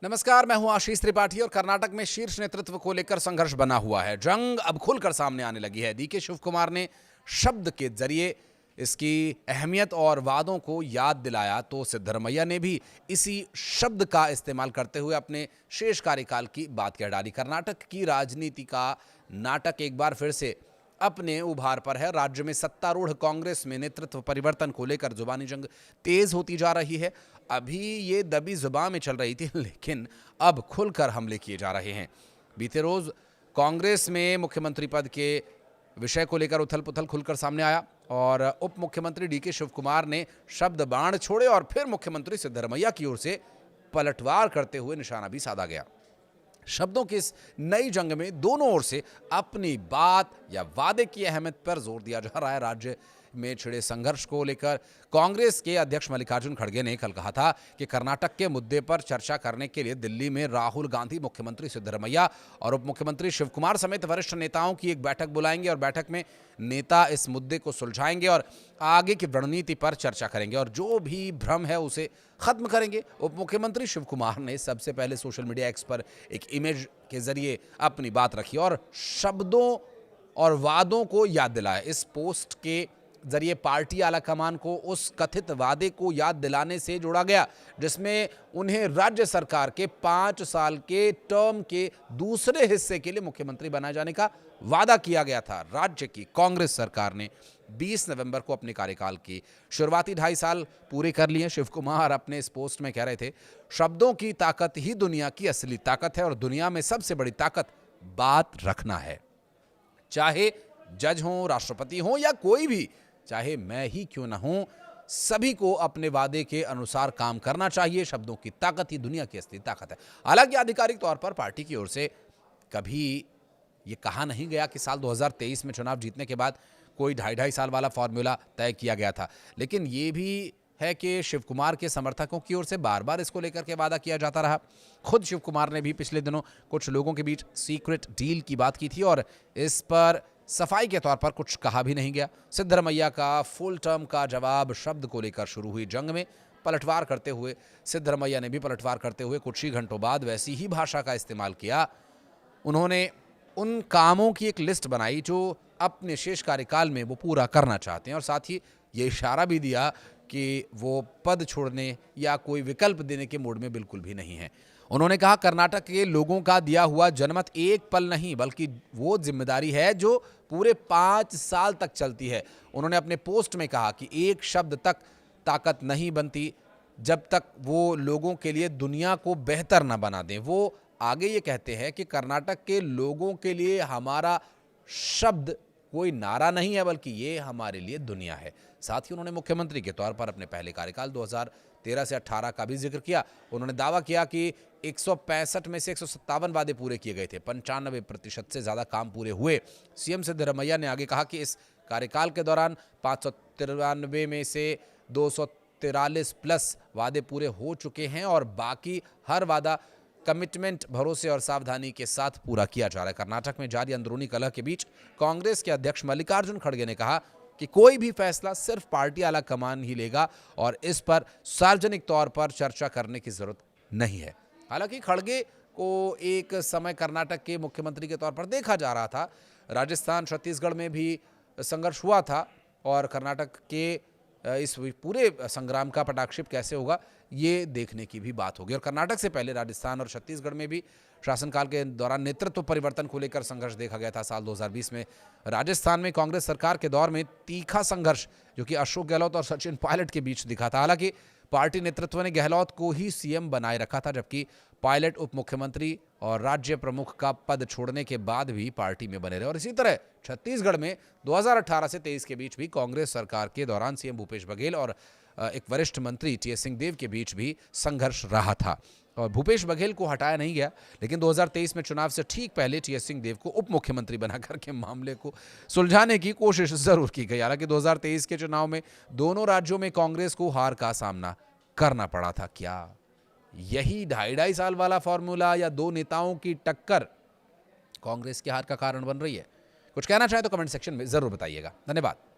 नमस्कार, मैं हूं आशीष त्रिपाठी और कर्नाटक में शीर्ष नेतृत्व को लेकर संघर्ष बना हुआ है। जंग अब खुलकर सामने आने लगी है। डीके शिव कुमार ने शब्द के जरिए इसकी अहमियत और वादों को याद दिलाया, तो सिद्धरमैया ने भी इसी शब्द का इस्तेमाल करते हुए अपने शेष कार्यकाल की बात कह डाली। कर्नाटक की राजनीति का नाटक एक बार फिर से अपने उभार पर है। राज्य में सत्तारूढ़ कांग्रेस में नेतृत्व परिवर्तन को लेकर जुबानी जंग तेज होती जा रही है। अभी ये दबी जुबान में चल रही थी, लेकिन अब खुलकर हमले किए जा रहे हैं। बीते रोज कांग्रेस में मुख्यमंत्री पद के विषय को लेकर उथल पुथल खुलकर सामने आया और उप मुख्यमंत्री डीके शिव कुमार ने शब्द बाण छोड़े और फिर मुख्यमंत्री सिद्धरमैया की ओर से पलटवार करते हुए निशाना भी साधा गया। शब्दों की इस नई जंग में दोनों ओर से अपनी बात या वादे की अहमियत पर जोर दिया जा रहा है। राज्य में छिड़े संघर्ष को लेकर कांग्रेस के अध्यक्ष मल्लिकार्जुन खड़गे ने कल कहा था कि कर्नाटक के मुद्दे पर चर्चा करने के लिए दिल्ली में राहुल गांधी, मुख्यमंत्री सिद्धरमैया और उप मुख्यमंत्री शिव कुमार समेत वरिष्ठ नेताओं की एक बैठक बुलाएंगे और बैठक में नेता इस मुद्दे को सुलझाएंगे और आगे की रणनीति पर चर्चा करेंगे और जो भी भ्रम है उसे खत्म करेंगे। उप मुख्यमंत्री शिव कुमार ने सबसे पहले सोशल मीडिया एक्स पर एक इमेज के जरिए अपनी बात रखी और शब्दों और वादों को याद दिलाया। इस पोस्ट के जरिए पार्टी आलाकमान को उस कथित वादे को याद दिलाने से जोड़ा गया जिसमें उन्हें राज्य सरकार के 5 साल के टर्म के दूसरे हिस्से के लिए मुख्यमंत्री बनाए जाने का वादा किया गया था। राज्य की कांग्रेस सरकार ने 20 नवंबर को अपने कार्यकाल की शुरुआती 2.5 साल पूरे कर लिए। शिव कुमार अपने इस पोस्ट में कह रहे थे, शब्दों की ताकत ही दुनिया की असली ताकत है और दुनिया में सबसे बड़ी ताकत बात रखना है। चाहे जज हो, राष्ट्रपति हो या कोई भी, चाहे मैं ही क्यों ना हूं, सभी को अपने वादे के अनुसार काम करना चाहिए। शब्दों की ताकत ही दुनिया की असली ताकत है। हालांकि आधिकारिक तौर पर पार्टी की ओर से कभी यह कहा नहीं गया कि साल 2023 में चुनाव जीतने के बाद कोई 2.5 साल वाला फॉर्मूला तय किया गया था, लेकिन यह भी है कि शिव कुमार के समर्थकों की ओर से बार बार इसको लेकर के वादा किया जाता रहा। खुद शिव कुमार ने भी पिछले दिनों कुछ लोगों के बीच सीक्रेट डील की बात की थी और इस पर सफाई के तौर पर कुछ कहा भी नहीं गया। सिद्धरमैया का फुल टर्म का जवाब शब्द को लेकर शुरू हुई जंग में पलटवार करते हुए सिद्धरमैया ने भी पलटवार करते हुए कुछ ही घंटों बाद वैसी ही भाषा का इस्तेमाल किया। उन्होंने उन कामों की एक लिस्ट बनाई जो अपने शेष कार्यकाल में वो पूरा करना चाहते हैं और साथ ही ये इशारा भी दिया कि वो पद छोड़ने या कोई विकल्प देने के मूड में बिल्कुल भी नहीं है। उन्होंने कहा, कर्नाटक के लोगों का दिया हुआ जनमत एक पल नहीं बल्कि वो जिम्मेदारी है जो पूरे 5 साल तक चलती है। उन्होंने अपने पोस्ट में कहा कि एक शब्द तक ताकत नहीं बनती जब तक वो लोगों के लिए दुनिया को बेहतर ना बना दें। वो आगे ये कहते हैं कि कर्नाटक के लोगों के लिए हमारा शब्द कोई नारा नहीं है बल्कि ये हमारे लिए दुनिया है। साथ ही उन्होंने मुख्यमंत्री के तौर पर अपने पहले कार्यकाल 2013 से 18 का भी जिक्र किया। उन्होंने दावा किया कि 165 में से 157 वादे पूरे किए गए थे, 95% से ज्यादा काम पूरे हुए। सीएम सिद्धरमैया ने आगे कहा कि इस कार्यकाल के दौरान 593 में से 243 प्लस वादे पूरे हो चुके हैं और बाकी हर वादा कमिटमेंट, भरोसे और सावधानी के साथ पूरा किया जा रहा है। कर्नाटक में जारी अंदरूनी कलह के बीच कांग्रेस के अध्यक्ष मल्लिकार्जुन खड़गे ने कहा कि कोई भी फैसला सिर्फ पार्टी आलाकमान ही लेगा और इस पर सार्वजनिक तौर पर चर्चा करने की जरूरत नहीं है। हालांकि खड़गे को एक समय कर्नाटक के मुख्यमंत्री के तौर पर देखा जा रहा था। राजस्थान, छत्तीसगढ़ में भी संघर्ष हुआ था और कर्नाटक के इस पूरे संग्राम का पटाक्षेप कैसे होगा ये देखने की भी बात होगी। और कर्नाटक से पहले राजस्थान और छत्तीसगढ़ में भी शासनकाल के दौरान नेतृत्व परिवर्तन को लेकर संघर्ष देखा गया था। साल 2020 में राजस्थान में कांग्रेस सरकार के दौर में तीखा संघर्ष जो कि अशोक गहलोत और सचिन पायलट के बीच दिखा था। हालांकि पार्टी नेतृत्व ने गहलोत को ही सीएम बनाए रखा था, जबकि पायलट उप मुख्यमंत्री और राज्य प्रमुख का पद छोड़ने के बाद भी पार्टी में बने रहे। और इसी तरह छत्तीसगढ़ में 2018 से 23 के बीच भी कांग्रेस सरकार के दौरान सीएम भूपेश बघेल और एक वरिष्ठ मंत्री टीएस सिंहदेव के बीच भी संघर्ष रहा था और भूपेश बघेल को हटाया नहीं गया, लेकिन 2023 में चुनाव से ठीक पहले टीएस सिंहदेव को उप मुख्यमंत्री बनाकर के मामले को सुलझाने की कोशिश जरूर की गई। हालांकि 2023 के चुनाव में दोनों राज्यों में कांग्रेस को हार का सामना करना पड़ा था। क्या यही 2.5 साल वाला फॉर्मूला या दो नेताओं की टक्कर कांग्रेस की हार का कारण बन रही है? कुछ कहना चाहे तो कमेंट सेक्शन में जरूर बताइएगा। धन्यवाद।